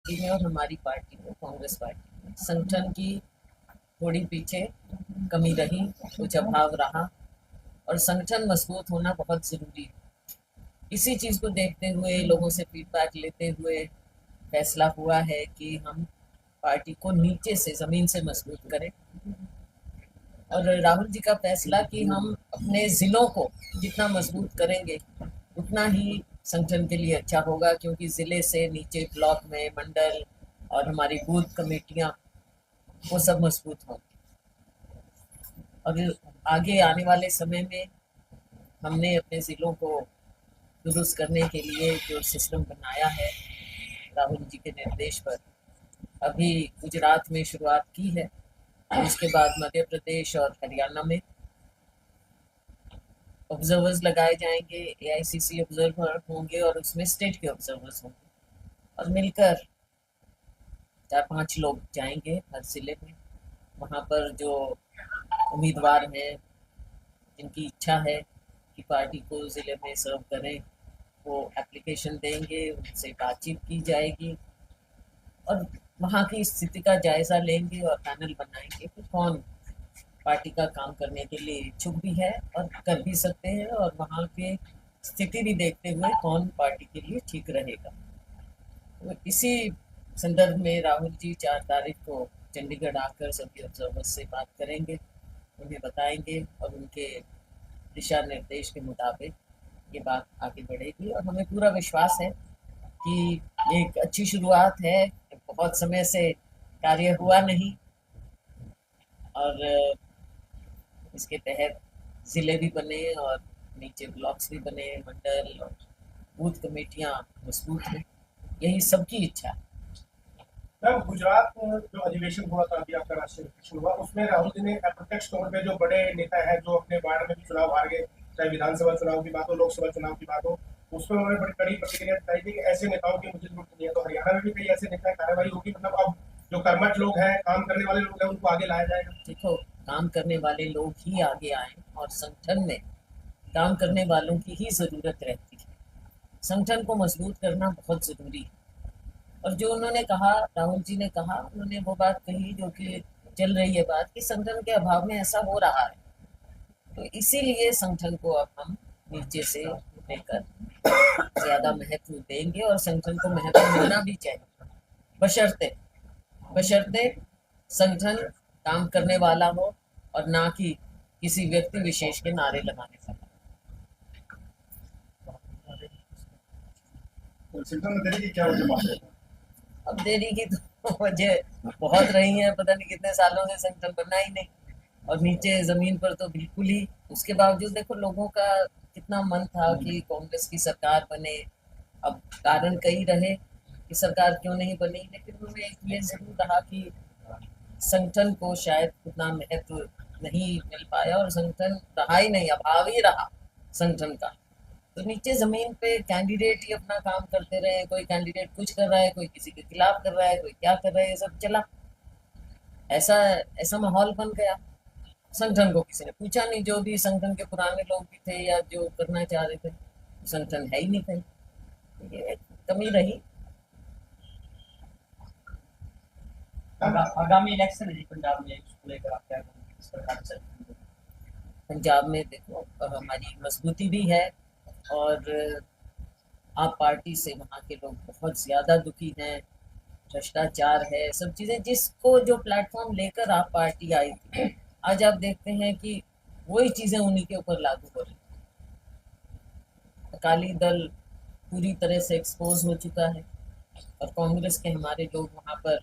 Party में और हमारी पार्टी में, कांग्रेस पार्टी में संगठन की थोड़ी पीछे कमी रही, कुछ अभाव रहा और संगठन मजबूत होना बहुत ज़रूरी है। इसी चीज़ को देखते हुए, लोगों से फीडबैक लेते हुए फैसला हुआ है कि हम पार्टी को नीचे से, ज़मीन से मजबूत करें। और राहुल जी का फैसला कि हम अपने ज़िलों को जितना मजबूत करेंगे उतना ही संगठन के लिए अच्छा होगा, क्योंकि ज़िले से नीचे ब्लॉक में मंडल और हमारी बूथ कमेटियाँ वो सब मजबूत हों। और आगे आने वाले समय में हमने अपने ज़िलों को दुरुस्त करने के लिए जो सिस्टम बनाया है राहुल जी के निर्देश पर, अभी गुजरात में शुरुआत की है, उसके बाद मध्य प्रदेश और हरियाणा में ऑब्जर्वर्स लगाए जाएंगे। एआईसीसी ऑब्जर्वर होंगे और उसमें स्टेट के ऑब्जर्वर्स होंगे और मिलकर 4-5 लोग जाएंगे हर जिले में। वहाँ पर जो उम्मीदवार हैं, जिनकी इच्छा है कि पार्टी को ज़िले में सर्व करें, वो एप्लीकेशन देंगे, उनसे बातचीत की जाएगी और वहाँ की स्थिति का जायज़ा लेंगे और पैनल बनाएंगे कि कौन पार्टी का काम करने के लिए इच्छुक भी है और कर भी सकते हैं, और वहाँ के स्थिति भी देखते हुए कौन पार्टी के लिए ठीक रहेगा। तो इसी संदर्भ में राहुल जी 4 तारीख को चंडीगढ़ आकर सभी ऑब्जर्वर्स से बात करेंगे, उन्हें बताएंगे और उनके दिशा निर्देश के मुताबिक ये बात आगे बढ़ेगी। और हमें पूरा विश्वास है कि एक अच्छी शुरुआत है, बहुत समय से कार्य हुआ नहीं और इसके तहत ज़िले भी बने और नीचे ब्लॉक्स भी बने, मंडल और बूथ कमेटियाँ मजबूत हैं, यही सबकी इच्छा है। मैम, गुजरात में जो अधिवेशन हुआ था, अभी आपका राष्ट्रीय अधिवेशन हुआ, उसमें राहुल जी ने अप्रत्यक्ष तौर पे जो बड़े नेता हैं जो अपने वार्ड में भी चुनाव हार गए, चाहे विधानसभा चुनाव की बात हो, लोकसभा चुनाव की बात हो, उस पर उन्होंने बड़ी कड़ी प्रतिक्रिया दिखाई थी कि ऐसे नेताओं की मुझे जरूरत नहीं है। तो हरियाणा में भी कई ऐसे नेता कार्रवाई होगी, मतलब अब जो कर्मठ लोग हैं, काम करने वाले लोग हैं, उनको आगे लाया जाएगा। देखो, काम करने वाले लोग ही आगे आए और संगठन में काम करने वालों की ही ज़रूरत रहती है। संगठन को मजबूत करना बहुत ज़रूरी है। और जो उन्होंने कहा, राहुल जी ने कहा, उन्होंने वो बात कही जो कि चल रही है बात, कि संगठन के अभाव में ऐसा हो रहा है। तो इसीलिए संगठन को अब हम नीचे से लेकर ज़्यादा महत्व देंगे और संगठन को महत्व मिलना भी चाहिए, बशर्ते बशर्ते संगठन काम करने वाला हो और ना कि किसी व्यक्ति विशेष के नारे लगाने वाला। अब देरी की तो वजह बहुत रही है, पता नहीं कितने सालों से संगठन बना ही नहीं और नीचे ज़मीन पर तो बिल्कुल ही। उसके बावजूद देखो, लोगों का कितना मन था कि कांग्रेस की सरकार बने। अब कारण कई रहे कि सरकार क्यों नहीं बनी, लेकिन उन्होंने ये ज़रूर रहा कि संगठन को शायद उतना महत्व नहीं मिल पाया और संगठन रहा ही नहीं, अभाव ही रहा संगठन का। तो नीचे ज़मीन पे कैंडिडेट ही अपना काम करते रहे, कोई कैंडिडेट कुछ कर रहा है, कोई किसी के खिलाफ कर रहा है, कोई क्या कर रहा है, ये सब चला। ऐसा ऐसा माहौल बन गया। संगठन को किसी ने पूछा नहीं, जो भी संगठन के पुराने लोग भी थे या जो करना चाह रहे थे, संगठन है ही नहीं कहीं। ये एक कमी रही। आगामी इलेक्शन है पंजाब में, उसको लेकर आप क्या कहेंगे, किस प्रकार से? पंजाब में देखो, हमारी मजबूती भी है और आप पार्टी से वहाँ के लोग बहुत ज़्यादा दुखी हैं, भ्रष्टाचार है, सब चीज़ें जिसको जो प्लेटफॉर्म लेकर आप पार्टी आई थी, आज आप देखते हैं कि वही चीज़ें उन्हीं के ऊपर लागू हो रही। अकाली दल पूरी तरह से एक्सपोज हो चुका है और कांग्रेस के हमारे लोग वहाँ पर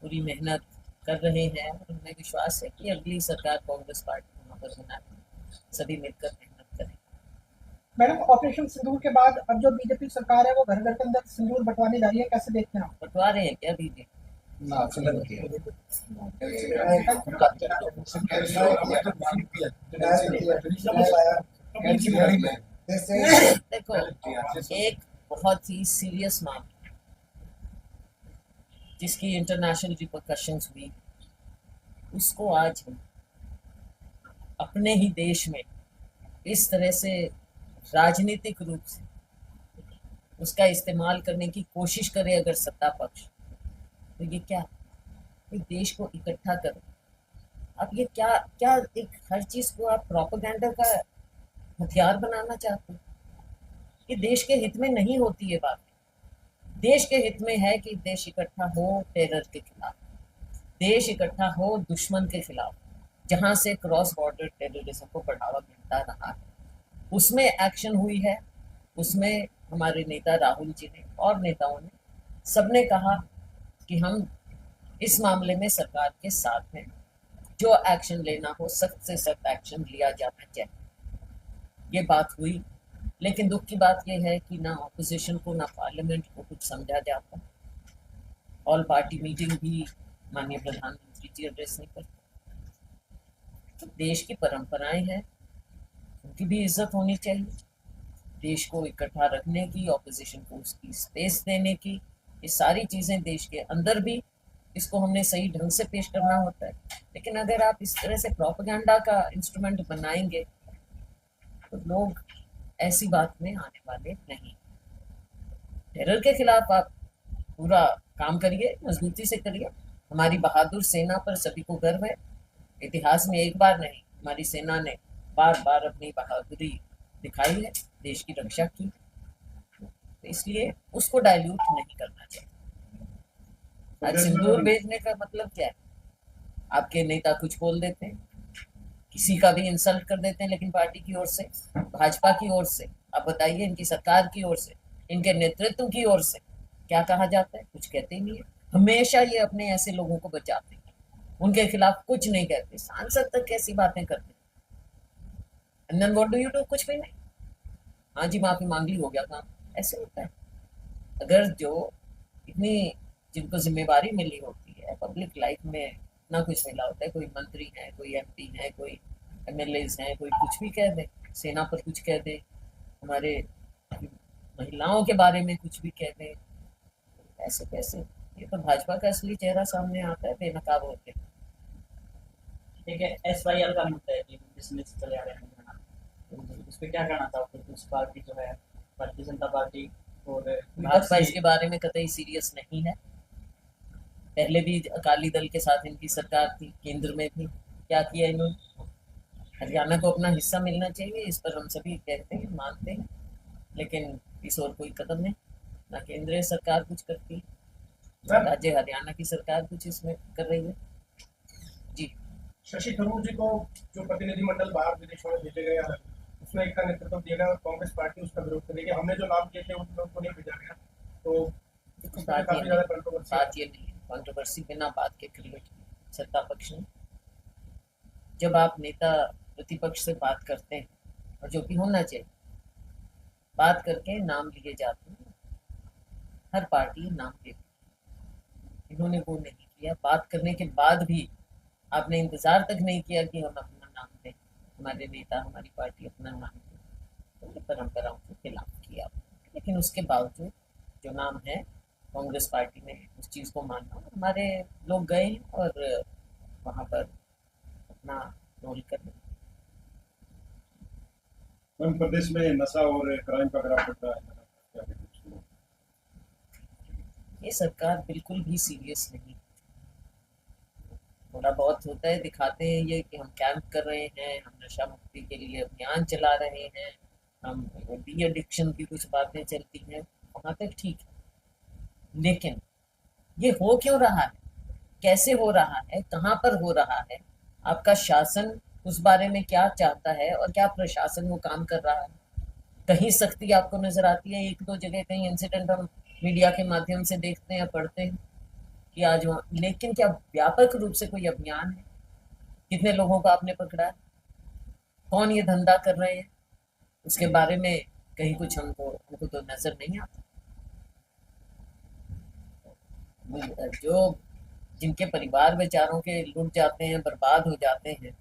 पूरी मेहनत कर रहे हैं और हमें विश्वास है कि अगली सरकार कांग्रेस पार्टी वहाँ पर बनाएगी, सभी मिलकर मेहनत करें। मैडम, ऑपरेशन सिंदूर के बाद अब जो बीजेपी सरकार है वो घर घर के अंदर सिंदूर बंटवाने जा रही है, कैसे देखते हैं आप? बंटवा रहे हैं क्या बीजेपी? देखो, एक बहुत ही सीरियस मामला जिसकी इंटरनेशनल रिपरकशंस हुई, उसको आज हम अपने ही देश में इस तरह से राजनीतिक रूप से उसका इस्तेमाल करने की कोशिश करे अगर सत्ता पक्ष, तो ये क्या, एक देश को इकट्ठा करो। आप ये क्या क्या एक हर चीज को आप प्रोपेगेंडा का हथियार बनाना चाहते हो। ये देश के हित में नहीं होती है बात। देश के हित में है कि देश इकट्ठा हो टेरर के खिलाफ, देश इकट्ठा हो दुश्मन के खिलाफ, जहां से क्रॉस बॉर्डर टेररिज्म को बढ़ावा मिलता रहा है, उसमें एक्शन हुई है। उसमें हमारे नेता राहुल जी ने और नेताओं ने सबने कहा कि हम इस मामले में सरकार के साथ हैं, जो एक्शन लेना हो सख्त से सख्त एक्शन लिया जाना चाहिए। ये बात हुई, लेकिन दुख की बात यह है कि ना ऑपोजिशन को ना पार्लियामेंट को कुछ समझा जाता। ऑल पार्टी मीटिंग भी माननीय प्रधानमंत्री जी एड्रेस नहीं करते। तो देश की परंपराएं हैं, उनकी भी इज्जत होनी चाहिए। देश को इकट्ठा रखने की, ऑपोजिशन को उसकी स्पेस देने की, ये सारी चीज़ें देश के अंदर भी इसको हमने सही ढंग से पेश करना होता है। लेकिन अगर आप इस तरह से प्रोपेगेंडा का इंस्ट्रूमेंट बनाएंगे तो लोग ऐसी बात में आने वाले नहीं। टेरर के खिलाफ आप पूरा काम करिए, मजबूती से करिए। हमारी बहादुर सेना पर सभी को गर्व है। इतिहास में एक बार नहीं, हमारी सेना ने बार बार अपनी बहादुरी दिखाई है, देश की रक्षा की। तो इसलिए उसको डाइल्यूट नहीं करना चाहिए। आज सिंदूर भेजने का मतलब क्या है? आपके नेता कुछ बोल देते हैं, किसी का भी इंसल्ट कर देते हैं, लेकिन पार्टी की ओर से, भाजपा की ओर से, आप बताइए, इनकी सरकार की ओर से, इनके नेतृत्व की ओर से क्या कहा जाता है? कुछ कहते ही नहीं है। हमेशा ये अपने ऐसे लोगों को बचाते हैं, उनके खिलाफ कुछ नहीं कहते। सांसद तक कैसी बातें करते हैं, and then what do you do? कुछ भी नहीं, हाँ जी माफी मांग ली, हो गया काम। ऐसे होता है। अगर जो इतनी जिनको जिम्मेवारी मिली होती है, पब्लिक लाइफ में ना कुछ मिला होता है, कोई मंत्री है, कोई एमपी है, कोई एमएलएज हैं, कोई कुछ भी कह दे, सेना पर कुछ कह दे, हमारे महिलाओं के बारे में कुछ भी कह दे, ऐसे कैसे? ये तो भाजपा का असली चेहरा सामने आता है बेनकाब होते। ठीक है, एसवाईएल का मुद्दा है कि डिसमिस चले आ रहे हैं, उस पर क्या कहना चाहते हो? कुछ पार्टी जो है, भारतीय जनता पार्टी और भाजपा इसके बारे में कतई सीरियस नहीं है। पहले भी अकाली दल के साथ इनकी सरकार थी, केंद्र में थी, क्या किया इन्होंने? हरियाणा को अपना हिस्सा मिलना चाहिए, इस पर हम सभी कहते हैं, मानते हैं, लेकिन इस और कोई कदम नहीं। ना केंद्रीय सरकार कुछ करती है, ना राज्य हरियाणा की सरकार कुछ इसमें कर रही है। जी, शशि थरूर जी को जो प्रतिनिधिमंडल बाहर विदेशों में भेजे गए, उसमें एक का नेतृत्व दिया गया और कांग्रेस पार्टी उसका विरोध करेगी। हमने जो नाम किए थे उन लोगों को नहीं भेजा गया, तो काफी ज्यादा कंट्रोवर्सी। बात ये नहीं है, कंट्रोवर्सी बिना बात के क्रिएट की सत्ता पक्ष ने। जब आप नेता प्रतिपक्ष से बात करते हैं, और जो भी होना चाहिए, बात करके नाम लिए जाते हैं, हर पार्टी नाम देती है। इन्होंने वो नहीं किया। बात करने के बाद भी आपने इंतजार तक नहीं किया कि हम अपना नाम दें, हमारे नेता, हमारी पार्टी अपना नाम दें। तो ये परंपराओं के खिलाफ किया। लेकिन उसके बावजूद जो नाम है, कांग्रेस पार्टी ने उस चीज़ को माना। हमारे लोग गए और वहाँ पर अपना रोल कर रहे। मैम, प्रदेश में नशा और क्राइम का ग्राफ बढ़ रहा है, ये सरकार बिल्कुल भी सीरियस नहीं। थोड़ा बहुत होता है, दिखाते हैं ये कि हम कैंप कर रहे हैं, हम नशा मुक्ति के लिए अभियान चला रहे हैं, हम डी एडिक्शन की कुछ बातें चलती हैं, वहाँ तक ठीक है। लेकिन ये हो क्यों रहा है, कैसे हो रहा है, कहाँ पर हो रहा है, आपका शासन उस बारे में क्या चाहता है और क्या प्रशासन वो काम कर रहा है? कहीं सख्ती आपको नजर आती है? एक दो जगह कहीं इंसिडेंट हम मीडिया के माध्यम से देखते हैं, पढ़ते हैं कि आज वहाँ, लेकिन क्या व्यापक रूप से कोई अभियान है? कितने लोगों को आपने पकड़ा है? कौन ये धंधा कर रहे हैं? उसके बारे में कहीं कुछ हमको तो नजर नहीं आता। जो जिनके परिवार बेचारों के लुट जाते हैं, बर्बाद हो जाते हैं,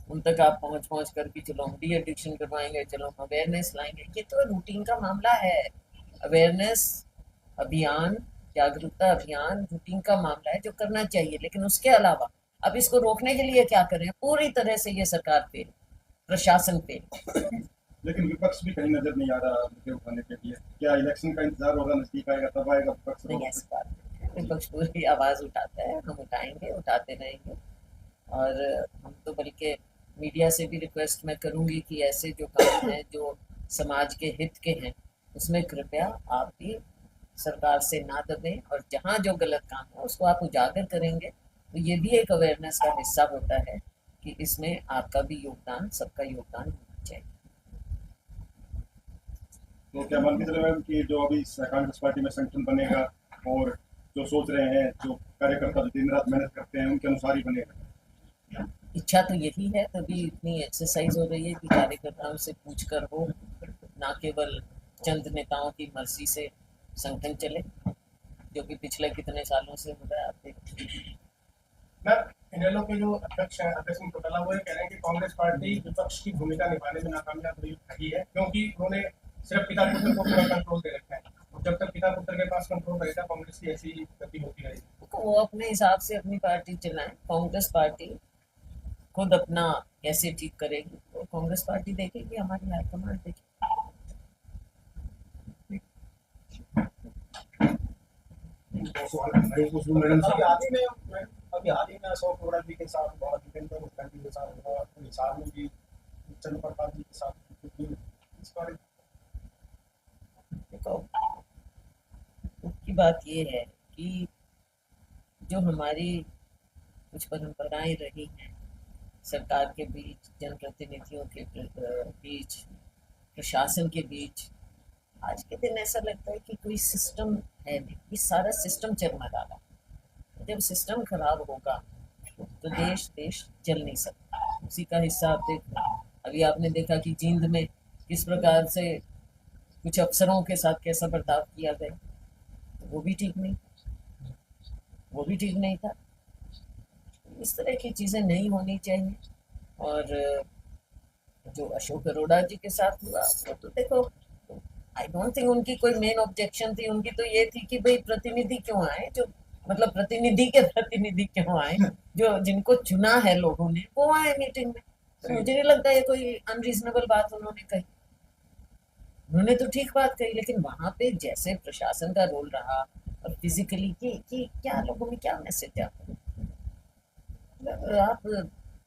उन तक आप पहुंच कर कि चलो हम डी एडिक्शन करवाएंगे, चलो हम अवेयरनेस लाएंगे। ये तो रूटीन का मामला है। अवेयरनेस अभियान, जागरूकता अभियान रूटीन का मामला है जो करना चाहिए। लेकिन उसके अलावा अब इसको रोकने के लिए क्या करें? पूरी तरह से ये सरकार फेल, प्रशासन फेल। लेकिन विपक्ष भी कहीं नजर नहीं आ रहा मुद्दे उठाने के लिए। क्या इलेक्शन का इंतजार होगा, नजदीक आएगा तब आएगा विपक्ष? नहीं, ऐसी बात नहीं। विपक्ष पूरी आवाज उठाता है, हम उठाएंगे, उठाते रहेंगे। और हम तो बल्कि मीडिया से भी रिक्वेस्ट मैं करूंगी कि ऐसे जो काम हैं जो समाज के हित के हैं उसमें कृपया आप भी सरकार से ना दबें, और जहाँ जो गलत काम है उसको आप उजागर करेंगे तो ये भी एक अवेयरनेस का हिस्सा होता है कि इसमें आपका भी योगदान, सबका योगदान होना चाहिए। तो क्या मान के चले मैम कि जो अभी कांग्रेस पार्टी में संगठन बनेगा और जो सोच रहे हैं, जो कार्यकर्ता जो दिन रात मेहनत करते हैं, उनके अनुसार ही बनेगा? इच्छा तो यही है, तभी इतनी एक्सरसाइज हो रही है कि कार्यकर्ताओं से पूछ कर हो, ना केवल चंद नेताओं की मर्जी से संगठन चले, जो कि पिछले कितने सालों से हो रहा है। आप देखिए मैम, इनेलो के जो अध्यक्ष हैं अध्यक्ष सिंह चौटाला, वो ये कह रहे हैं कि कांग्रेस पार्टी विपक्ष की भूमिका निभाने में नाकामयाब रही है, क्योंकि उन्होंने सिर्फ पिता पुत्र को पूरा कंट्रोल दे रखा है, और जब तक पिता पुत्र के पास कंट्रोल रहेगा कांग्रेस की ऐसी गति होती रहेगी। तो वो अपने हिसाब से अपनी पार्टी चलाएं। कांग्रेस पार्टी खुद अपना कैसे ठीक करेगी तो कांग्रेस पार्टी देखेगी, हमारी हाईकमान देखेगी। मैडम, अभी हाल ही में अशोक अरोड़ा जी के साथ हुआ, जितेंद्र मुखर्जी के साथ हुआ, हिसार में भी चंद्र प्रकाश जी के साथ, इस बारे देखो, की बात ये है कि जो हमारी कुछ परंपराएं रही हैं सरकार के बीच, जनप्रतिनिधियों के बीच, प्रशासन के बीच, आज के दिन ऐसा लगता है कि कोई सिस्टम है नहीं, ये सारा सिस्टम चरमरा। जब सिस्टम खराब होगा तो देश चल नहीं सकता। उसी का हिस्सा आप देख रहे हैं। अभी आपने देखा कि जींद में किस प्रकार से कुछ अफसरों के साथ कैसा बर्ताव किया गया, तो वो भी ठीक नहीं था। इस तरह की चीज़ें नहीं होनी चाहिए। और जो अशोक अरोड़ा जी के साथ हुआ वो तो देखो, आई डोंट थिंक उनकी कोई मेन ऑब्जेक्शन थी। उनकी तो ये थी कि भाई प्रतिनिधि क्यों आए, जो मतलब प्रतिनिधि क्यों आए, जो जिनको चुना है लोगों ने वो आए मीटिंग में। तो मुझे नहीं लगता ये कोई अनरीजनेबल बात उन्होंने कही। उन्होंने तो ठीक बात कही, लेकिन वहां पे जैसे प्रशासन का रोल रहा और फिजिकली कि क्या लोगों में क्या मैसेज आता है। आप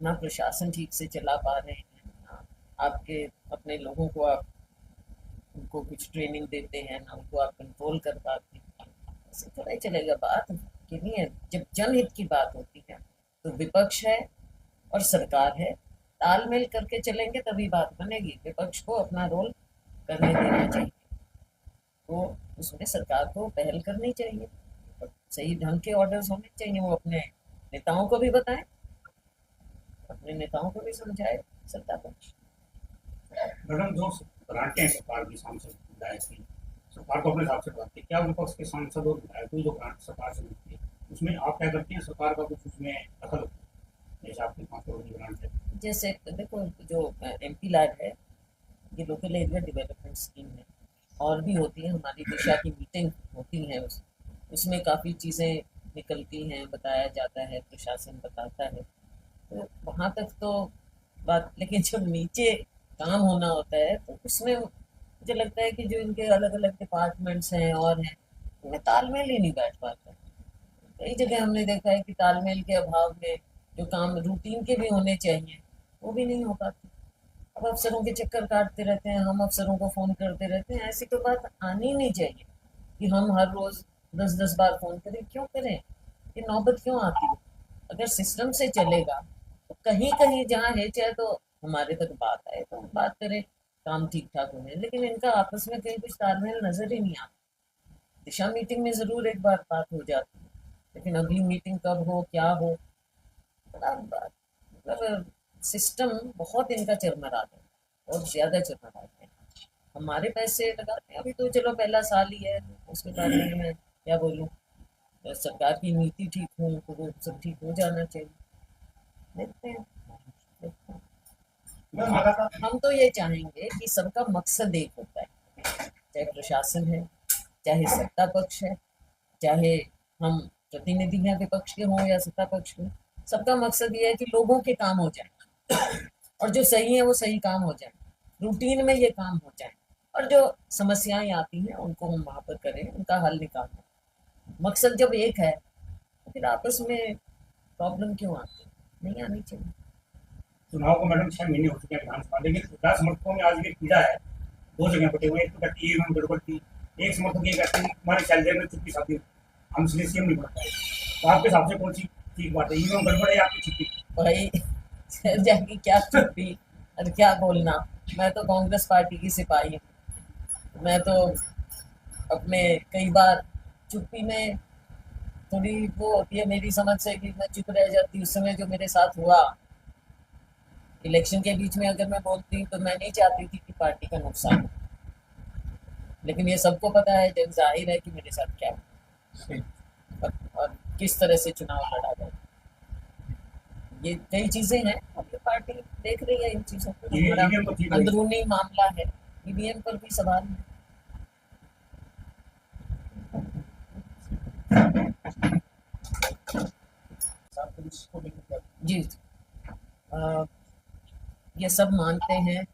ना प्रशासन ठीक से चला पा रहे हैं, ना आपके अपने लोगों को आप उनको कुछ ट्रेनिंग देते हैं, ना उनको आप कंट्रोल कर पाते हैं। ऐसे थोड़ा ही चलेगा। बात कि नहीं है, जब जनहित की बात होती है तो विपक्ष है और सरकार है, तालमेल करके चलेंगे तभी बात बनेगी। विपक्ष को अपना रोल करने देना चाहिए, तो उसमें सरकार को पहल करनी चाहिए, सही ढंग के ऑर्डर्स होने चाहिए। वो अपने नेताओं को भी बताएं, अपने नेताओं को भी समझाए सत्ता पक्ष। मैडम, जो ग्रांटें हैं सरकार की, सांसद विधायक की, सरकार को अपने हिसाब से बात क्या विपक्ष के सांसद और विधायकों जो ग्रांट सरकार से मिलती है उसमें आप क्या करती हैं? सरकार का कुछ उसमें दखल होता है? जैसे आपकी 5 करोड़ की ग्रांट है, जैसे देखो, जो MP लैड है ये लोकल एरिया डेवलपमेंट स्कीम है, और भी होती है। हमारी दिशा की मीटिंग होती है, उसमें काफ़ी चीज़ें निकलती हैं, बताया जाता है, प्रशासन बताता है, तो वहाँ तक तो बात। लेकिन जब नीचे काम होना होता है तो उसमें मुझे लगता है कि जो इनके अलग अलग डिपार्टमेंट्स हैं और हैं, उनमें तालमेल ही नहीं बैठ पाता। कई जगह हमने देखा है कि तालमेल के अभाव में जो काम रूटीन के भी होने चाहिए वो भी नहीं हो पाते। अब अफसरों के चक्कर काटते रहते हैं, हम अफसरों को फ़ोन करते रहते हैं। ऐसी तो बात आनी नहीं चाहिए कि हम हर रोज़ 10-10 बार फ़ोन करें। क्यों करें? ये नौबत क्यों आती है? अगर सिस्टम से चलेगा तो कहीं कहीं जहाँ है चाहे तो हमारे तक बात आए तो हम बात करें, काम ठीक ठाक होने। लेकिन इनका आपस में कहीं कुछ तालमेल नज़र ही नहीं आता। दिशा मीटिंग में ज़रूर एक बार बात हो जाती है, लेकिन अगली मीटिंग कब हो, क्या हो, बड़ा मतलब सिस्टम बहुत इनका चरमराता है, बहुत ज़्यादा चरमराते हैं। हमारे पैसे लगाते हैं, अभी तो चलो पहला साल ही है, उसके बारे में मैं क्या बोलूँ। सरकार की नीति ठीक हो तो वो सब ठीक हो जाना चाहिए। देखते हैं। हम तो ये चाहेंगे कि सबका मकसद एक होता है, चाहे प्रशासन है, चाहे सत्ता पक्ष है, चाहे हम प्रतिनिधि हैं विपक्ष के हों या सत्ता पक्ष के, सबका मकसद ये है कि लोगों के काम हो जाए और जो सही है वो सही काम हो जाए, रूटीन में ये काम हो जाए, और जो समस्याएं आती हैं उनको हम वहाँ पर करें, उनका हल निकालें। मकसद जब एक है तो फिर आपस में प्रॉब्लम क्यों आती है? नहीं आनी चाहिए। चुनाव को मैडम 6 महीने हो चुके हैं विधानसभा, लेकिन विकास समर्थकों में आज भी पीड़ा है। 2 जगह बटे हुए, एक तो कहती है हम गड़बड़ थी, एक समर्थक ये कहते हैं हमारे सैलरी में चुप्पी साथी हम इसलिए सीएम नहीं बन पाए। तो आपके हिसाब से कौन सी ठीक बात है, ईवीएम गड़बड़ है या आपकी चुप्पी? भाई जाके क्या चुप्पी और क्या बोलना। मैं तो कांग्रेस पार्टी की सिपाही हूँ। मैं तो अपने कई बार चुप्पी में थोड़ी वो होती है मेरी समझ से कि मैं चुप रह जाती। उस समय जो मेरे साथ हुआ इलेक्शन के बीच में, अगर मैं बोलती तो मैं नहीं चाहती थी कि पार्टी का नुकसान हो, लेकिन ये सबको पता है, जब जाहिर है कि मेरे साथ क्या हुआ और किस तरह से चुनाव लड़ा गया। ये कई चीजें हैं, अब ये पार्टी देख रही है इन चीजों को। ईवीएम तो ठीक है, अंदरूनी मामला है, ईवीएम पर भी सवाल है। साथ में इसको लेकर जी ये सब मानते हैं